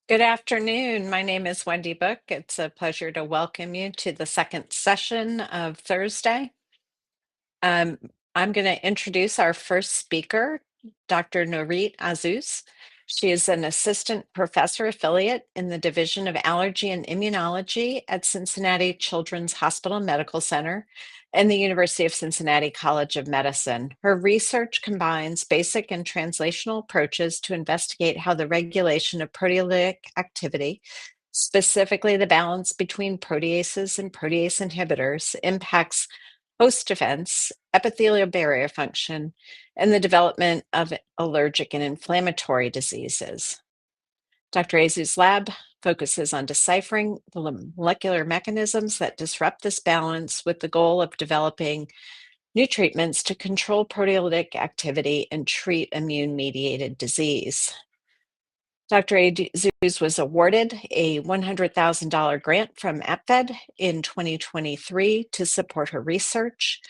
Good afternoon. My name is Wendy Book. It's a pleasure to welcome you to the second session of Thursday. Um, I'm going to introduce our first speaker, Dr. Nourit Azouz. She is an assistant professor affiliate in the Division of Allergy and Immunology at Cincinnati Children's Hospital Medical Center and the University of Cincinnati College of Medicine. Her research combines basic and translational approaches to investigate how the regulation of proteolytic activity, specifically the balance between proteases and protease inhibitors, impacts host defense, epithelial barrier function, and the development of allergic and inflammatory diseases. Dr. Azouz's lab focuses on deciphering the molecular mechanisms that disrupt this balance with the goal of developing new treatments to control proteolytic activity and treat immune-mediated disease. Dr. Azouz was awarded a $100,000 grant from APFED in 2023 to support her research,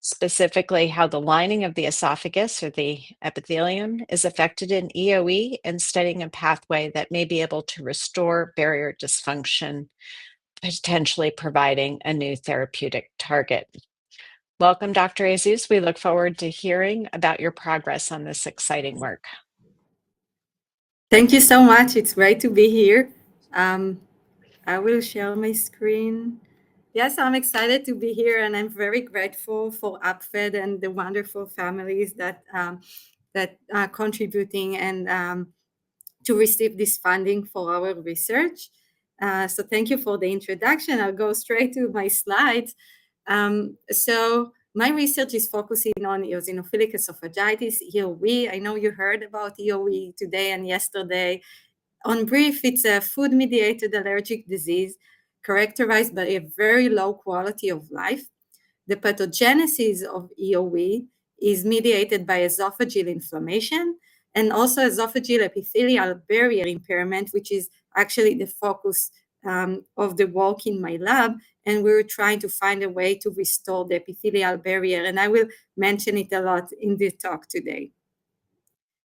specifically how the lining of the esophagus or the epithelium is affected in EOE and studying a pathway that may be able to restore barrier dysfunction, potentially providing a new therapeutic target. Welcome, Dr. Azouz. We look forward to hearing about your progress on this exciting work. Thank you so much. It's great to be here. I will share my screen. Yes, I'm excited to be here, and I'm very grateful for APFED and the wonderful families that are contributing and to receive this funding for our research. So thank you for the introduction. I'll go straight to my slides. So my research is focusing on eosinophilic esophagitis, EOE. I know you heard about EOE today and yesterday. On brief, it's a food-mediated allergic disease characterized by a very low quality of life. The pathogenesis of EOE is mediated by esophageal inflammation and also esophageal epithelial barrier impairment, which is actually the focus of the work in my lab. And we're trying to find a way to restore the epithelial barrier. And I will mention it a lot in this talk today.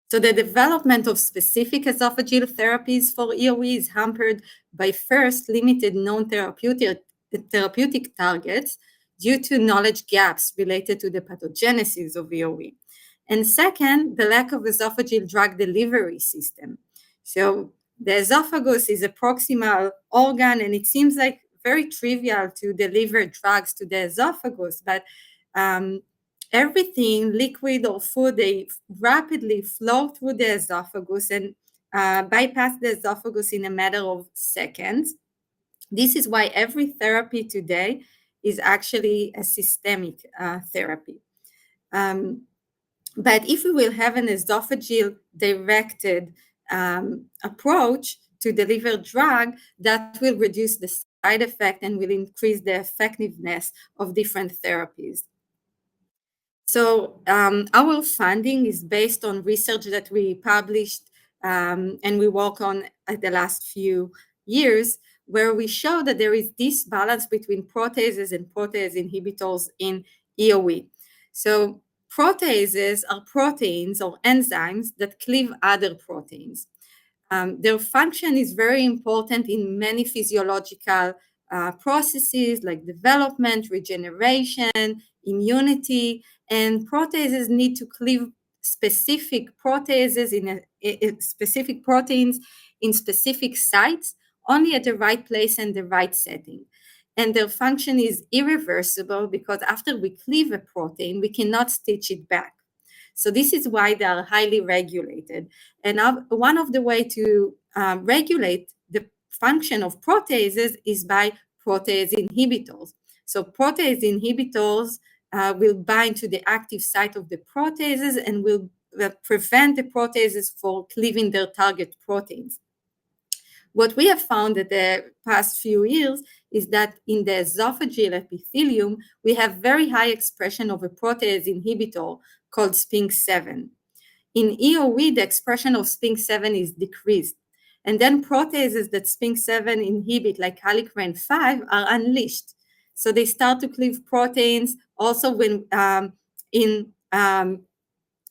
So the development of specific esophageal therapies for EOE is hampered by first limited known therapeutic targets due to knowledge gaps related to the pathogenesis of EOE. And second, the lack of esophageal drug delivery system. So the esophagus is a proximal organ, and it seems like very trivial to deliver drugs to the esophagus, but everything, liquid or food, they rapidly flow through the esophagus and bypass the esophagus in a matter of seconds. This is why every therapy today is actually a systemic therapy. But if we will have an esophageal directed approach to deliver drug, that will reduce the side effect and will increase the effectiveness of different therapies. So our funding is based on research that we published and we work on at the last few years, where we show that there is this balance between proteases and protease inhibitors in EOE. So proteases are proteins or enzymes that cleave other proteins. Their function is very important in many physiological processes like development, regeneration, immunity, and proteases need to cleave specific proteases in specific proteins in specific sites, only at the right place and the right setting. And their function is irreversible because after we cleave a protein, we cannot stitch it back. So this is why they are highly regulated. And one of the ways to regulate the function of proteases is by protease inhibitors. So protease inhibitors will bind to the active site of the proteases and will prevent the proteases from cleaving their target proteins. What we have found in the past few years is that in the esophageal epithelium, we have very high expression of a protease inhibitor called SPINK7. In EOE, the expression of SPINK7 is decreased. And then proteases that SPINK7 inhibit, like kallikrein-5, are unleashed. So they start to cleave proteins also when in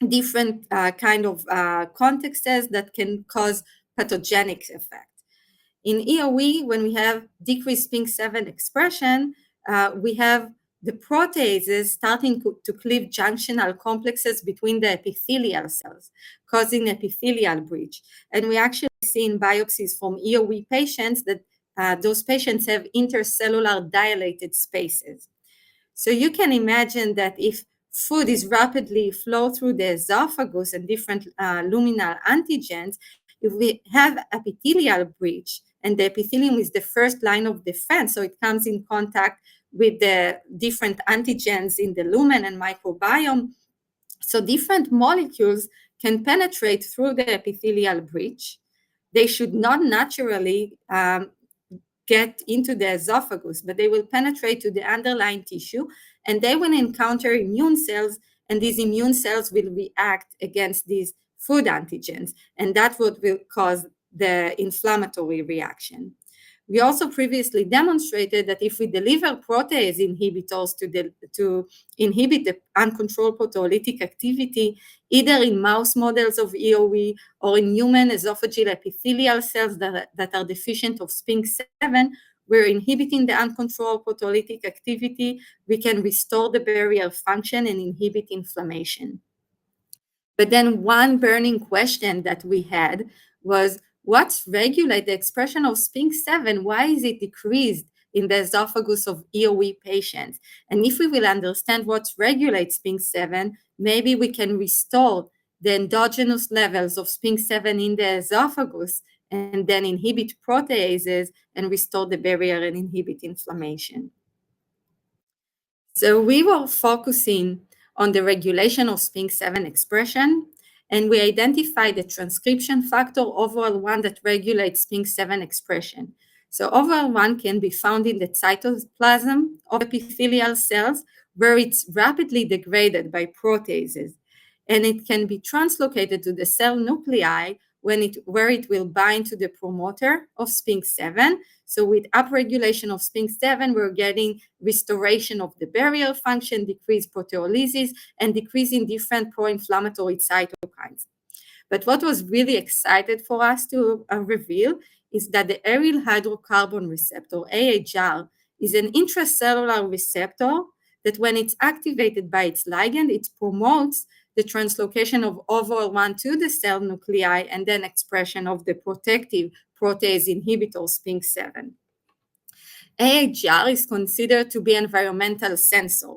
different kind of contexts that can cause pathogenic effect. In EOE, when we have decreased SPINK7 expression, we have the proteases starting to cleave junctional complexes between the epithelial cells, causing epithelial breach. And we actually see in biopsies from EOE patients that those patients have intercellular dilated spaces. So you can imagine that if food is rapidly flow through the esophagus and different luminal antigens, if we have epithelial breach, and the epithelium is the first line of defense, so it comes in contact with the different antigens in the lumen and microbiome, so different molecules can penetrate through the epithelial breach. They should not naturally get into the esophagus, but they will penetrate to the underlying tissue, and they will encounter immune cells, and these immune cells will react against these food antigens, and that's what will cause the inflammatory reaction. We also previously demonstrated that if we deliver protease inhibitors to inhibit the uncontrolled proteolytic activity, either in mouse models of EOE or in human esophageal epithelial cells that are deficient of SPINK7, we're inhibiting the uncontrolled proteolytic activity, we can restore the barrier function and inhibit inflammation. But then one burning question that we had was, what's regulate the expression of SPINK7? Why is it decreased in the esophagus of EOE patients? And if we will understand what regulates SPINK7, maybe we can restore the endogenous levels of SPINK7 in the esophagus and then inhibit proteases and restore the barrier and inhibit inflammation. So we were focusing on the regulation of SPINK7 expression, and we identified the transcription factor OVL1 that regulates SPINK7 expression. So OVL1 can be found in the cytoplasm of epithelial cells, where it's rapidly degraded by proteases, and it can be translocated to the cell nuclei where it will bind to the promoter of SPINK7. So with upregulation of SPINK7, we're getting restoration of the barrier function, decreased proteolysis, and decrease in different pro-inflammatory cytokines. But what was really excited for us to reveal is that the aryl hydrocarbon receptor, AHR, is an intracellular receptor that when it's activated by its ligand, it promotes the translocation of OVL1 to the cell nuclei and then expression of the protective protease inhibitor SPINK7. AHR is considered to be an environmental sensor.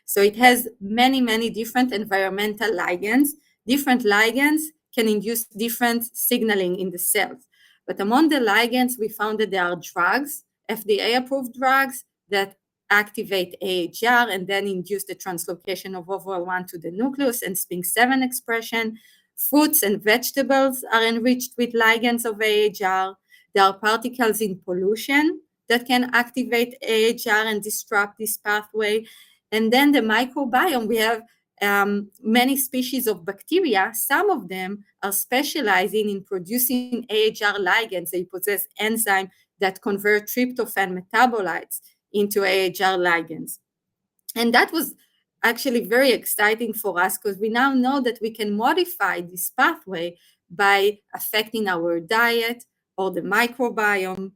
So it has many different environmental ligands. Different ligands can induce different signaling in the cells. But among the ligands, we found that there are drugs, FDA-approved drugs, that activate AHR and then induce the translocation of OVL1 to the nucleus and SPINK7 expression. Fruits and vegetables are enriched with ligands of AHR. There are particles in pollution that can activate AHR and disrupt this pathway. And then the microbiome, we have many species of bacteria. Some of them are specializing in producing AHR ligands. They possess enzymes that convert tryptophan metabolites into AHR ligands. And that was actually very exciting for us because we now know that we can modify this pathway by affecting our diet or the microbiome.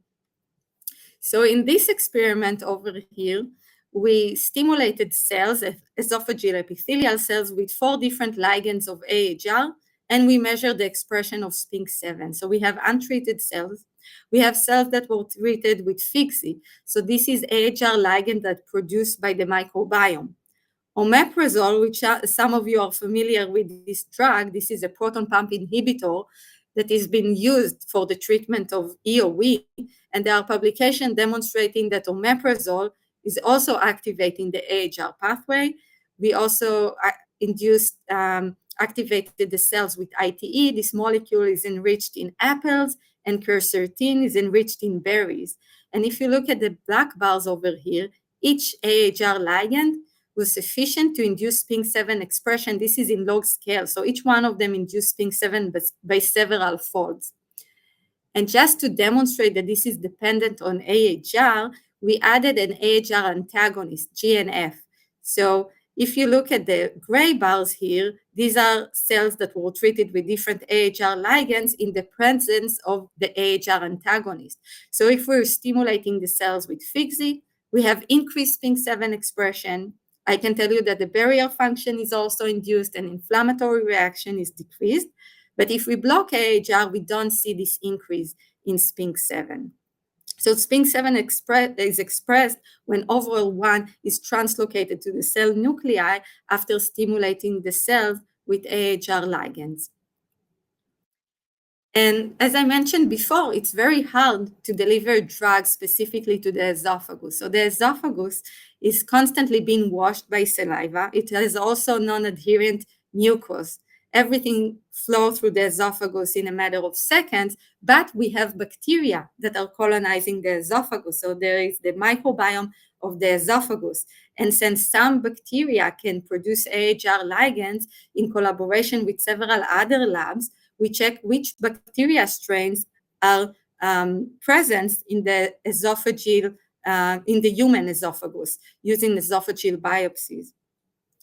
So in this experiment over here, we stimulated cells, esophageal epithelial cells, with 4 different ligands of AHR, and we measured the expression of SPINK7. So we have untreated cells. We have cells that were treated with FIXI. So this is AHR ligand that's produced by the microbiome. Omeprazole, which some of you are familiar with this drug, this is a proton pump inhibitor that is being used for the treatment of EOE, and there are publications demonstrating that omeprazole is also activating the AHR pathway. We also activated the cells with ITE. This molecule is enriched in apples, and quercetin is enriched in berries. And if you look at the black bars over here, each AHR ligand was sufficient to induce SPINK7 expression. This is in log scale, so each one of them induced SPINK7 by several folds. And just to demonstrate that this is dependent on AHR, we added an AHR antagonist, GNF. So If you look at the gray bars here, these are cells that were treated with different AHR ligands in the presence of the AHR antagonist. So if we're stimulating the cells with FIGSI, we have increased SPINK7 expression. I can tell you that the barrier function is also induced and inflammatory reaction is decreased. But if we block AHR, we don't see this increase in SPINK7. So SPINK7 is expressed when overall 1 is translocated to the cell nuclei after stimulating the cells with AHR ligands. And as I mentioned before, it's very hard to deliver drugs specifically to the esophagus. So the esophagus is constantly being washed by saliva. It has also non-adherent mucus. Everything flows through the esophagus in a matter of seconds, but we have bacteria that are colonizing the esophagus. So there is the microbiome of the esophagus. And since some bacteria can produce AHR ligands in collaboration with several other labs, we check which bacteria strains are present in the esophageal, in the human esophagus using esophageal biopsies.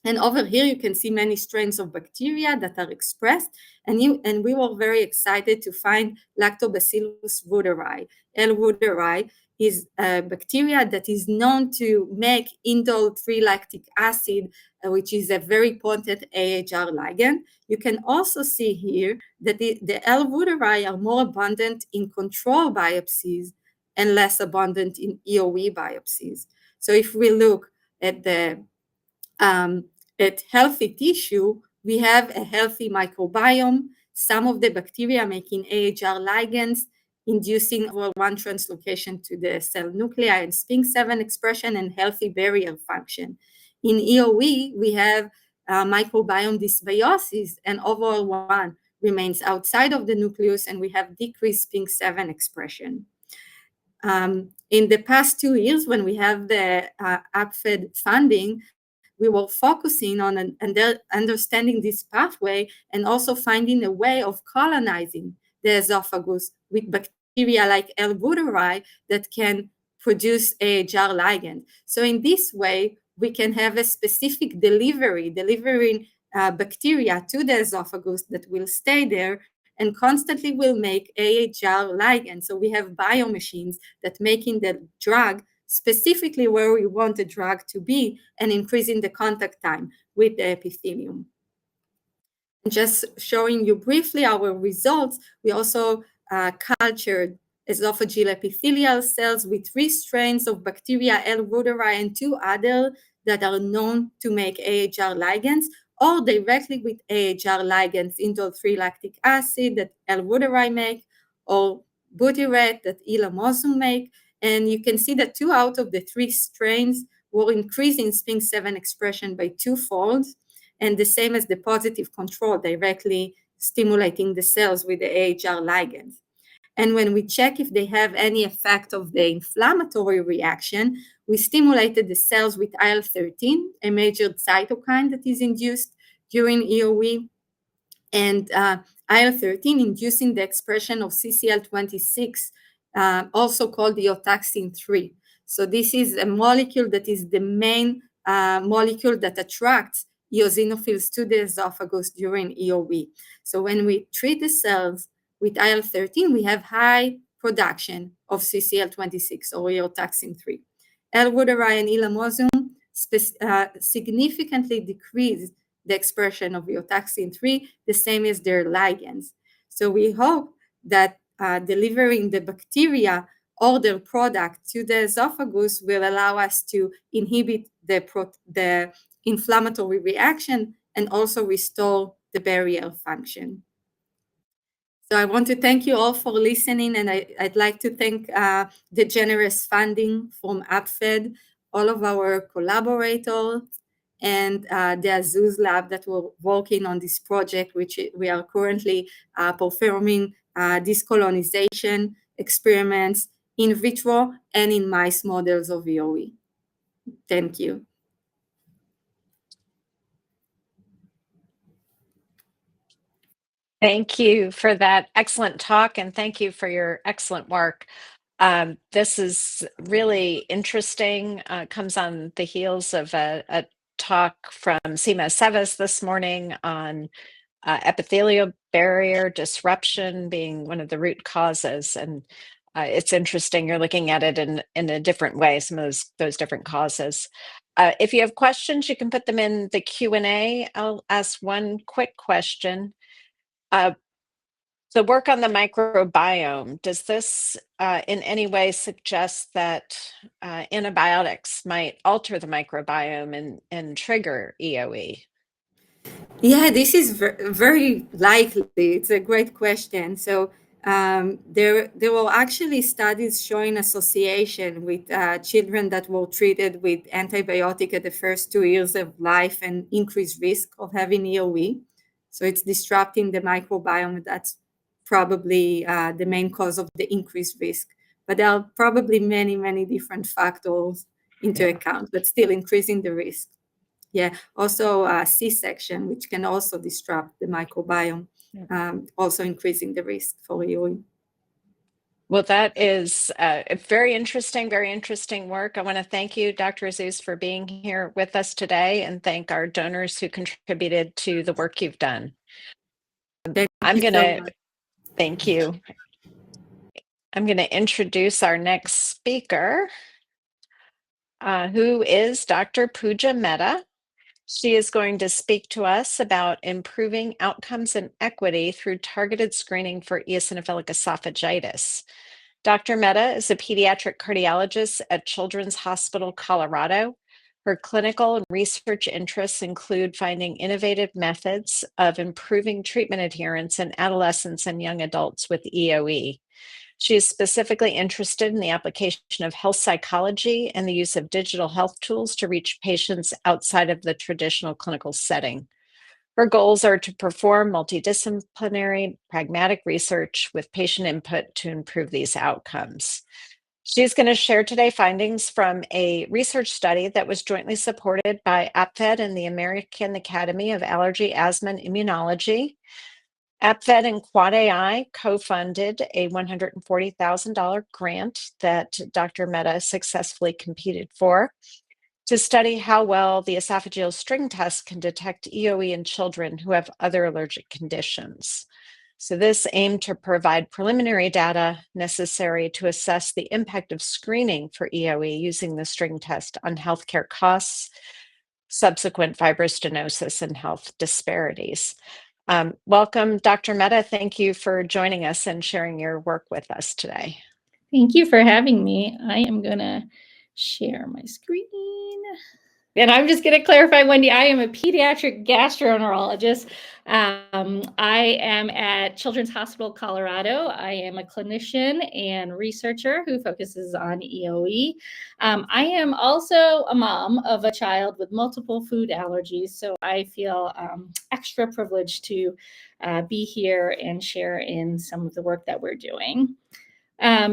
And over here, you can see many strains of bacteria that are expressed. And we were very excited to find Lactobacillus reuteri. L. reuteri is a bacteria that is known to make indole 3-lactic acid, which is a very potent AHR ligand. You can also see here that the L. reuteri are more abundant in control biopsies and less abundant in EOE biopsies. So if we look at the at healthy tissue, we have a healthy microbiome, some of the bacteria making AHR ligands, inducing one translocation to the cell nuclei and SPINK7 expression and healthy barrier function. In EOE, we have microbiome dysbiosis, and overall 1 remains outside of the nucleus, and we have decreased SPINK7 expression. In the past 2 years, when we have the APFED funding, we were focusing on understanding this pathway and also finding a way of colonizing the esophagus with bacteria like L. reuteri that can produce AHR ligand. So in this way, we can have a specific delivering bacteria to the esophagus that will stay there and constantly will make AHR ligand. So we have biomachines that making the drug specifically where we want the drug to be and increasing the contact time with the epithelium. Just showing you briefly our results, we also cultured esophageal epithelial cells with 3 strains of bacteria L. reuteri and 2 other that are known to make AHR ligands, or directly with AHR ligands, indole 3-lactic acid that L. reuteri make, or butyrate that ilamozum make. And you can see that 2 out of the 3 strains were increasing SPINK7 expression by 2-fold, and the same as the positive control, directly stimulating the cells with the AHR ligands. And when we check if they have any effect of the inflammatory reaction, we stimulated the cells with IL-13, a major cytokine that is induced during EOE, and IL-13 inducing the expression of CCL26, also called the eotaxin-3. So this is a molecule that is the main molecule that attracts eosinophils to the esophagus during EOE. So when we treat the cells with IL-13, we have high production of CCL26 or eotaxin-3. L. reuteri and ilamozum significantly decrease the expression of eotaxin-3, the same as their ligands. So we hope that delivering the bacteria or their product to the esophagus will allow us to inhibit the inflammatory reaction and also restore the barrier function. So I want to thank you all for listening, and I'd like to thank the generous funding from APFED, all of our collaborators, and the Azuz Lab that were working on this project, which we are currently performing discolonization experiments in vitro and in mice models of EOE. Thank you. Thank you for that excellent talk, and thank you for your excellent work. This is really interesting, comes on the heels of a talk from Seema Seves this morning on epithelial barrier disruption being one of the root causes. And it's interesting, you're looking at it in a different way, some of those different causes. If you have questions, you can put them in the Q&A. I'll ask one quick question. The work on the microbiome, does this in any way suggest that antibiotics might alter the microbiome and trigger EOE? Yeah, this is very likely. It's a great question. So there were actually studies showing association with children that were treated with antibiotic at the first 2 years of life and increased risk of having EOE. So it's disrupting the microbiome. That's probably the main cause of the increased risk. But there are probably many, many different factors into Yeah. account, but still increasing the risk. Yeah, also C-section, which can also disrupt the microbiome, Yeah. also increasing the risk for EOE. Well, that is a very interesting work. I want to thank you, Dr. Aziz, for being here with us today and thank our donors who contributed to the work you've done. Thank I'm you going so to much. thank you. I'm going to introduce our next speaker, who is Dr. Pooja Mehta. She is going to speak to us about improving outcomes and equity through targeted screening for eosinophilic esophagitis. Dr. Mehta is a pediatric cardiologist at Children's Hospital Colorado. Her clinical and research interests include finding innovative methods of improving treatment adherence in adolescents and young adults with EOE. She is specifically interested in the application of health psychology and the use of digital health tools to reach patients outside of the traditional clinical setting. Her goals are to perform multidisciplinary, pragmatic research with patient input to improve these outcomes. She's going to share today findings from a research study that was jointly supported by APFED and the American Academy of Allergy, Asthma, and Immunology. APFED and Quad AI co-funded a $140,000 grant that Dr. Mehta successfully competed for to study how well the esophageal string test can detect EOE in children who have other allergic conditions. So this aimed to provide preliminary data necessary to assess the impact of screening for EOE using the string test on healthcare costs, subsequent fibrostenosis, and health disparities. Welcome, Dr. Mehta. Thank you for joining us and sharing your work with us today. Thank you for having me. I am going to share my screen. And I'm just going to clarify, Wendy, I am a pediatric gastroenterologist. I am at Children's Hospital Colorado. I am a clinician and researcher who focuses on EOE. I am also a mom of a child with multiple food allergies, so I feel extra privileged to be here and share in some of the work that we're doing.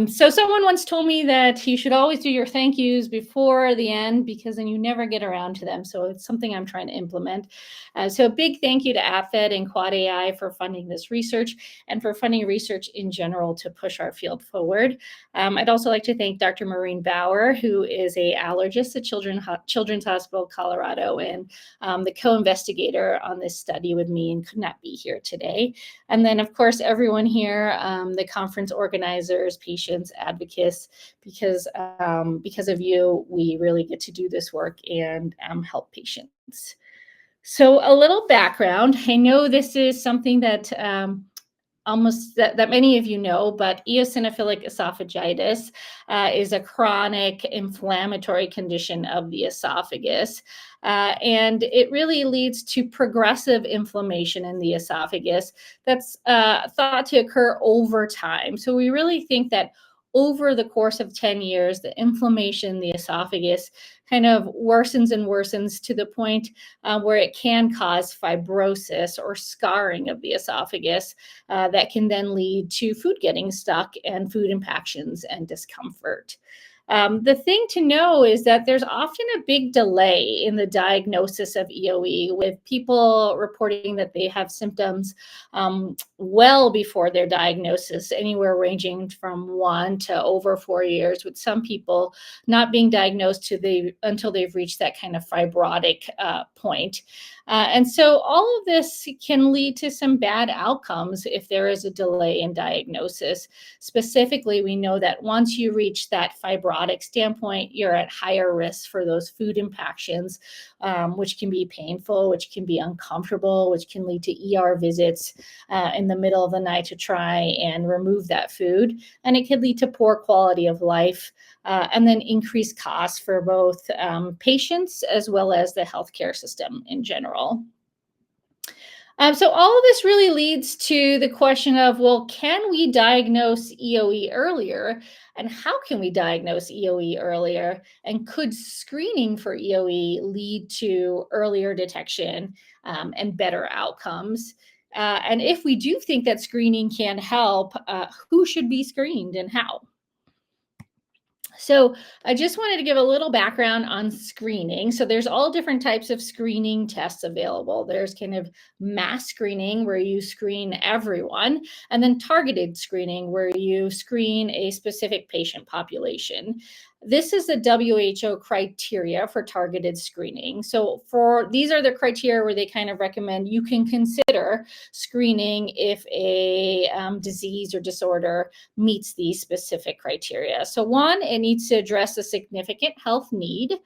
So someone once told me that you should always do your thank yous before the end because then you never get around to them. So it's something I'm trying to implement. So a big thank you to APFED and Quad AI for funding this research and for funding research in general to push our field forward. I'd also like to thank Dr. Maureen Bauer, who is an allergist at Children's Hospital Colorado and the co-investigator on this study with me and could not be here today. And then, of course, everyone here, the conference organizers, patients, advocates, because of you, we really get to do this work and help patients. So a little background. I know this is something that almost that many of you know, but eosinophilic esophagitis is a chronic inflammatory condition of the esophagus. And it really leads to progressive inflammation in the esophagus that's thought to occur over time. So we really think that over the course of 10 years, the inflammation in the esophagus kind of worsens and worsens to the point where it can cause fibrosis or scarring of the esophagus that can then lead to food getting stuck and food impactions and discomfort. The thing to know is that there's often a big delay in the diagnosis of EOE, with people reporting that they have symptoms well before their diagnosis, anywhere ranging from 1 to over 4 years, with some people not being diagnosed until they've reached that kind of fibrotic point. And so all of this can lead to some bad outcomes if there is a delay in diagnosis. Specifically, we know that once you reach that fibrotic standpoint, you're at higher risk for those food impactions, which can be painful, which can be uncomfortable, which can lead to ER visits in the middle of the night to try and remove that food. And it could lead to poor quality of life, and then increased costs for both patients as well as the healthcare system in general. So all of this really leads to the question of, well, can we diagnose EOE earlier? And how can we diagnose EOE earlier? And could screening for EOE lead to earlier detection and better outcomes? And if we do think that screening can help, who should be screened and how? So I just wanted to give a little background on screening. So there's all different types of screening tests available. There's kind of mass screening where you screen everyone, and then targeted screening where you screen a specific patient population. This is the WHO criteria for targeted screening. So these are the criteria where they kind of recommend you can consider screening if a disease or disorder meets these specific criteria. So one, it needs to address a significant health need.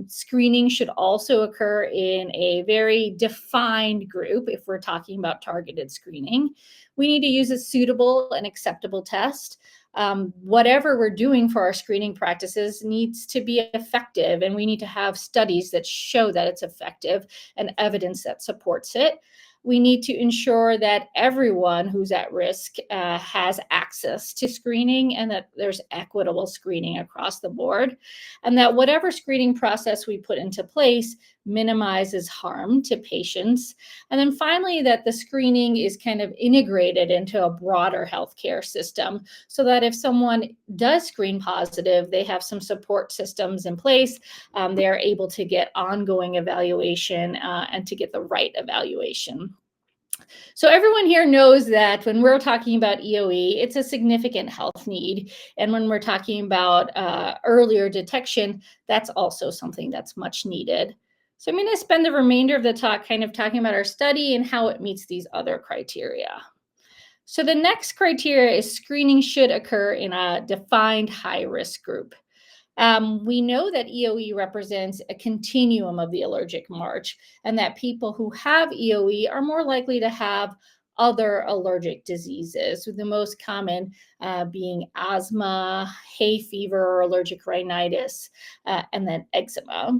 Screening should also occur in a very defined group if we're talking about targeted screening. We need to use a suitable and acceptable test. Whatever we're doing for our screening practices needs to be effective, and we need to have studies that show that it's effective and evidence that supports it. We need to ensure that everyone who's at risk has access to screening, and that there's equitable screening across the board, and that whatever screening process we put into place minimizes harm to patients. And then finally, that the screening is kind of integrated into a broader healthcare system, so that if someone does screen positive, they have some support systems in place. They are able to get ongoing evaluation and to get the right evaluation. So everyone here knows that when we're talking about EOE, it's a significant health need. And when we're talking about earlier detection, that's also something that's much needed. So I'm going to spend the remainder of the talk kind of talking about our study and how it meets these other criteria. So the next criteria is screening should occur in a defined high-risk group. We know that EOE represents a continuum of the allergic march, and that people who have EOE are more likely to have other allergic diseases, with the most common being asthma, hay fever, allergic rhinitis, and then eczema.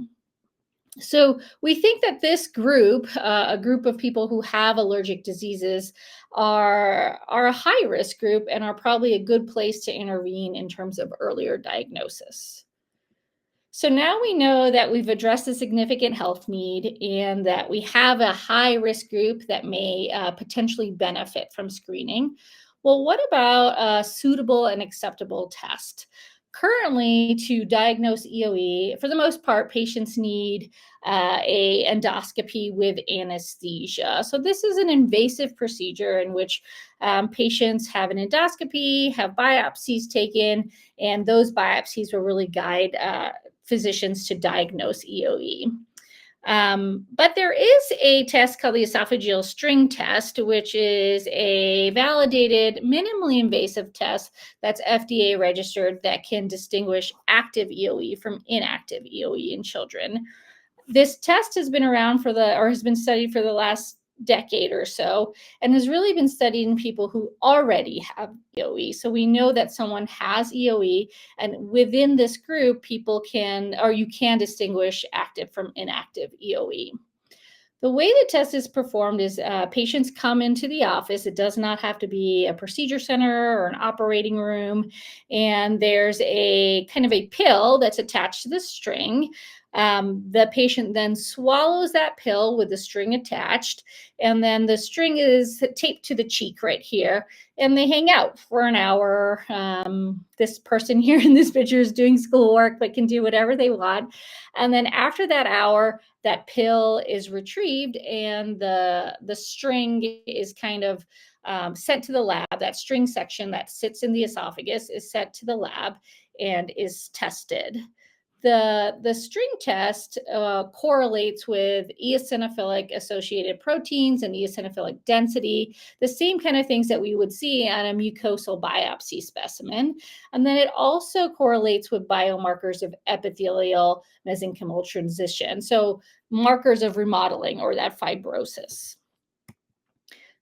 So we think that this group, a group of people who have allergic diseases, are a high-risk group and are probably a good place to intervene in terms of earlier diagnosis. So now we know that we've addressed a significant health need and that we have a high-risk group that may potentially benefit from screening. Well, what about a suitable and acceptable test? Currently, to diagnose EOE, for the most part, patients need a endoscopy with anesthesia. So this is an invasive procedure in which patients have an endoscopy, have biopsies taken, and those biopsies will really guide physicians to diagnose EOE. But there is a test called the esophageal string test, which is a validated, minimally invasive test that's FDA registered that can distinguish active EOE from inactive EOE in children. This test has been around has been studied for the last decade or so, and has really been studied in people who already have EOE. So we know that someone has EOE, and within this group, you can distinguish active from inactive EOE. The way the test is performed is patients come into the office. It does not have to be a procedure center or an operating room. And there's a kind of a pill that's attached to the string. The patient then swallows that pill with the string attached, and then the string is taped to the cheek right here, and they hang out for an hour. This person here in this picture is doing schoolwork, but can do whatever they want. And then after that hour, that pill is retrieved, and the string is kind of sent to the lab. That string section that sits in the esophagus is sent to the lab and is tested. The string test correlates with eosinophilic associated proteins and eosinophilic density, the same kind of things that we would see on a mucosal biopsy specimen. And then it also correlates with biomarkers of epithelial mesenchymal transition, so markers of remodeling or that fibrosis.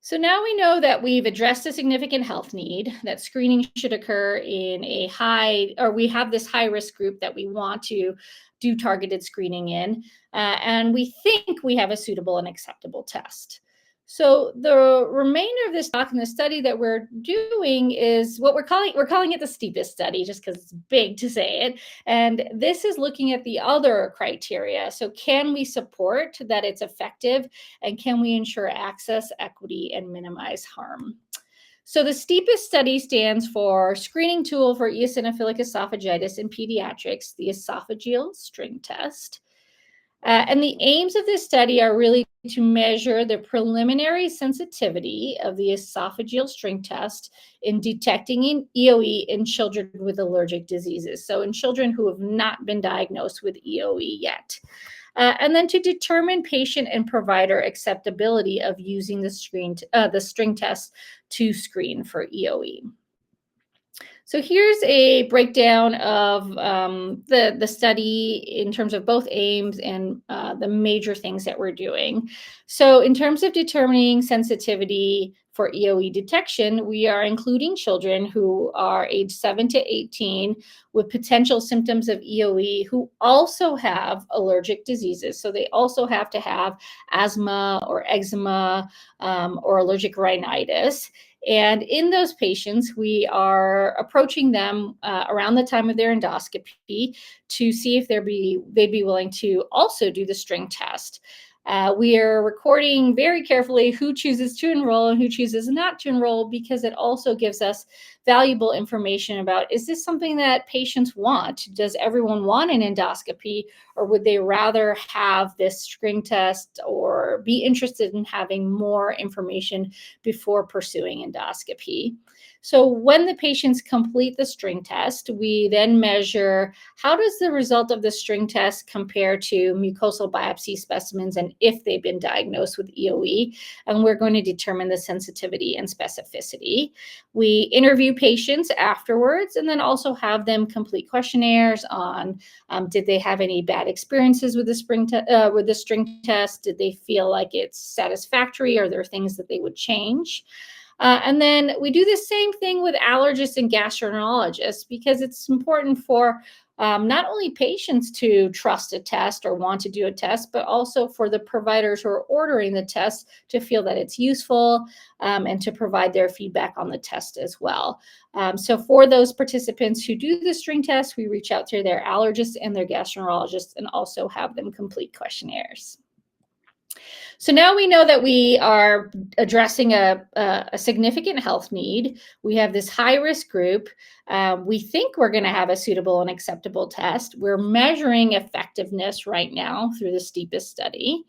So now we know that we've addressed a significant health need, that screening should occur in a we have this high risk group that we want to do targeted screening in, and we think we have a suitable and acceptable test. So the remainder of this talk and the study that we're doing is what we're calling it the steepest study, just because it's big to say it. And this is looking at the other criteria. So can we support that it's effective, and can we ensure access, equity, and minimize harm? So the steepest study stands for Screening Tool for Eosinophilic Esophagitis in Pediatrics, the esophageal string test. And the aims of this study are really to measure the preliminary sensitivity of the esophageal string test in detecting EOE in children with allergic diseases. So in children who have not been diagnosed with EOE yet. And then to determine patient and provider acceptability of using the string test to screen for EOE. So here's a breakdown of the study in terms of both aims and the major things that we're doing. So in terms of determining sensitivity for EOE detection, we are including children who are age 7 to 18 with potential symptoms of EOE who also have allergic diseases. So they also have to have asthma or eczema or allergic rhinitis. And in those patients, we are approaching them around the time of their endoscopy to see if they'd be willing to also do the string test. We are recording very carefully who chooses to enroll and who chooses not to enroll, because it also gives us valuable information about, is this something that patients want? Does everyone want an endoscopy, or would they rather have this string test or be interested in having more information before pursuing endoscopy? So when the patients complete the string test, we then measure how does the result of the string test compare to mucosal biopsy specimens and if they've been diagnosed with EOE, and we're going to determine the sensitivity and specificity. We interview patients afterwards and then also have them complete questionnaires on did they have any bad experiences with the string test? Did they feel like it's satisfactory? Are there things that they would change? And then we do the same thing with allergists and gastroenterologists, because it's important for not only patients to trust a test or want to do a test, but also for the providers who are ordering the test to feel that it's useful and to provide their feedback on the test as well. So for those participants who do the string test, we reach out to their allergists and their gastroenterologists and also have them complete questionnaires. So now we know that we are addressing a significant health need. We have this high-risk group. We think we're going to have a suitable and acceptable test. We're measuring effectiveness right now through the steepest study.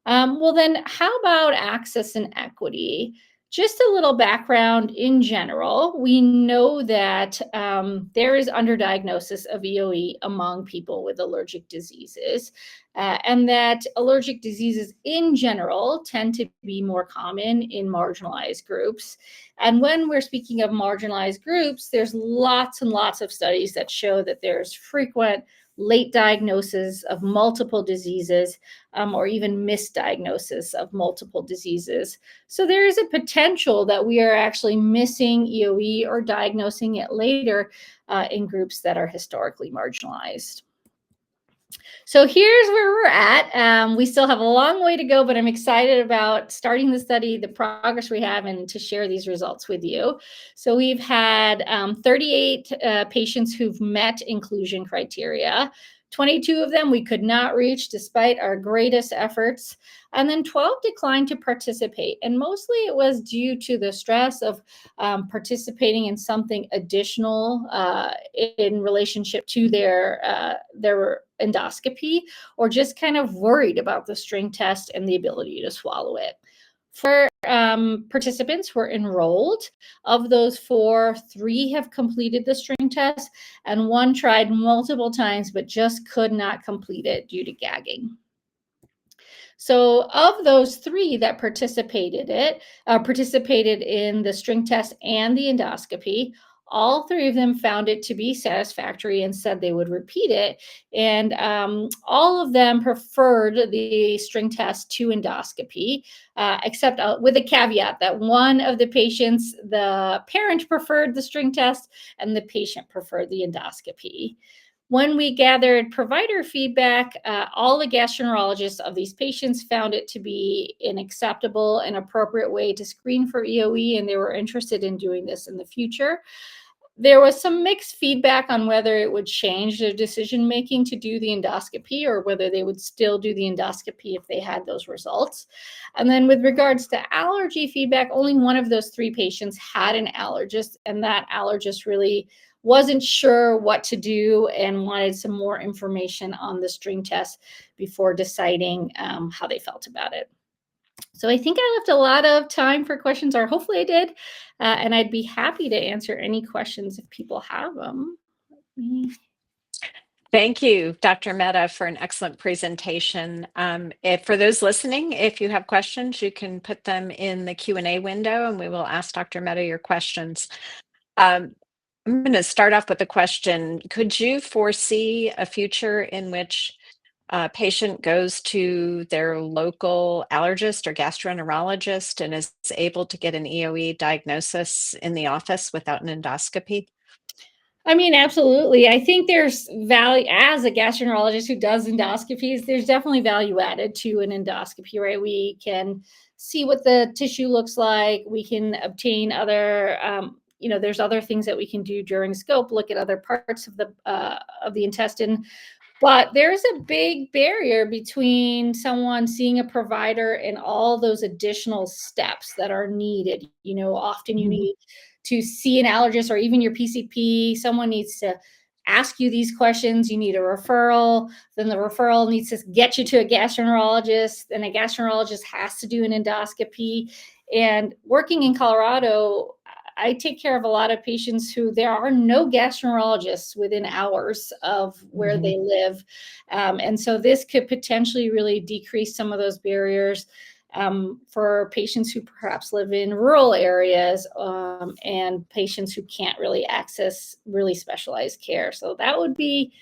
Well, then how about access and equity? Just a little background in general. We know that there is underdiagnosis of EOE among people with allergic diseases, and that allergic diseases in general tend to be more common in marginalized groups. And when we're speaking of marginalized groups, there's lots and lots of studies that show that there's frequent late diagnosis of multiple diseases or even misdiagnosis of multiple diseases. So there is a potential that we are actually missing EOE or diagnosing it later in groups that are historically marginalized. So here's where we're at. We still have a long way to go, but I'm excited about starting the study, the progress we have, and to share these results with you. So we've had 38 patients who've met inclusion criteria. 22 of them we could not reach despite our greatest efforts. And then 12 declined to participate. And mostly it was due to the stress of participating in something additional in relationship to their endoscopy, or just kind of worried about the string test and the ability to swallow it. Four participants were enrolled. Of those four, 3 have completed the string test, and 1 tried multiple times but just could not complete it due to gagging. So of those 3 that participated in the string test and the endoscopy, all 3 of them found it to be satisfactory and said they would repeat it. And all of them preferred the string test to endoscopy, except with a caveat that one of the patients, the parent preferred the string test and the patient preferred the endoscopy. When we gathered provider feedback, all the gastroenterologists of these patients found it to be an acceptable and appropriate way to screen for EOE, and they were interested in doing this in the future. There was some mixed feedback on whether it would change their decision-making to do the endoscopy or whether they would still do the endoscopy if they had those results. And then with regards to allergy feedback, only one of those 3 patients had an allergist, and that allergist really wasn't sure what to do and wanted some more information on the string test before deciding how they felt about it. So I think I left a lot of time for questions, or hopefully I did, and I'd be happy to answer any questions if people have them. Thank you, Dr. Mehta, for an excellent presentation. For those listening, if you have questions, you can put them in the Q&A window and we will ask Dr. Mehta your questions. I'm going to start off with a question. Could you foresee a future in which a patient goes to their local allergist or gastroenterologist and is able to get an EOE diagnosis in the office without an endoscopy? I mean, absolutely. I think there's value as a gastroenterologist who does endoscopies, there's definitely value added to an endoscopy, right? We can see what the tissue looks like. We can obtain other, there's other things that we can do during scope, look at other parts of the intestine. But there's a big barrier between someone seeing a provider and all those additional steps that are needed. Often you need to see an allergist or even your PCP. Someone needs to ask you these questions. You need a referral. Then the referral needs to get you to a gastroenterologist. And a gastroenterologist has to do an endoscopy. And working in Colorado, I take care of a lot of patients who there are no gastroenterologists within hours of where they live. And so this could potentially really decrease some of those barriers for patients who perhaps live in rural areas and patients who can't really access really specialized care. So that would be,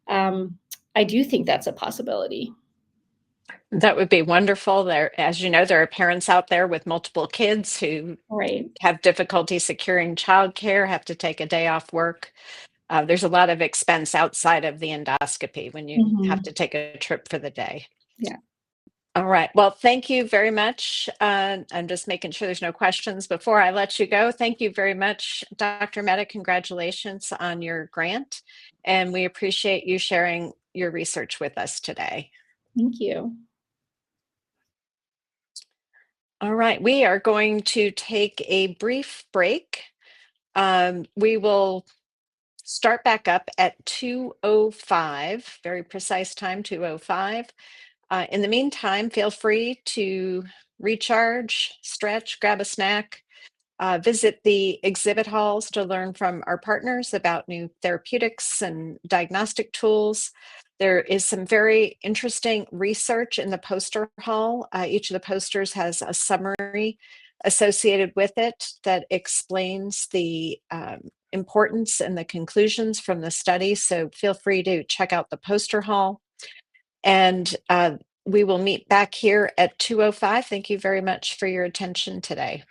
I do think that's a possibility. That would be wonderful. As you know, there are parents out there with multiple kids who have difficulty securing childcare, have to take a day off work. There's a lot of expense outside of the endoscopy when you have to take a trip for the day. Yeah. All right. Well, thank you very much. I'm just making sure there's no questions before I let you go. Thank you very much, Dr. Mehta. Congratulations on your grant. And we appreciate you sharing your research with us today. Thank you. All right. We are going to take a brief break. We will start back up at 2:05, very precise time, 2:05. In the meantime, feel free to recharge, stretch, grab a snack, visit the exhibit halls to learn from our partners about new therapeutics and diagnostic tools. There is some very interesting research in the poster hall. Each of the posters has a summary associated with it that explains the importance and the conclusions from the study. So feel free to check out the poster hall. And we will meet back here at 2:05. Thank you very much for your attention today.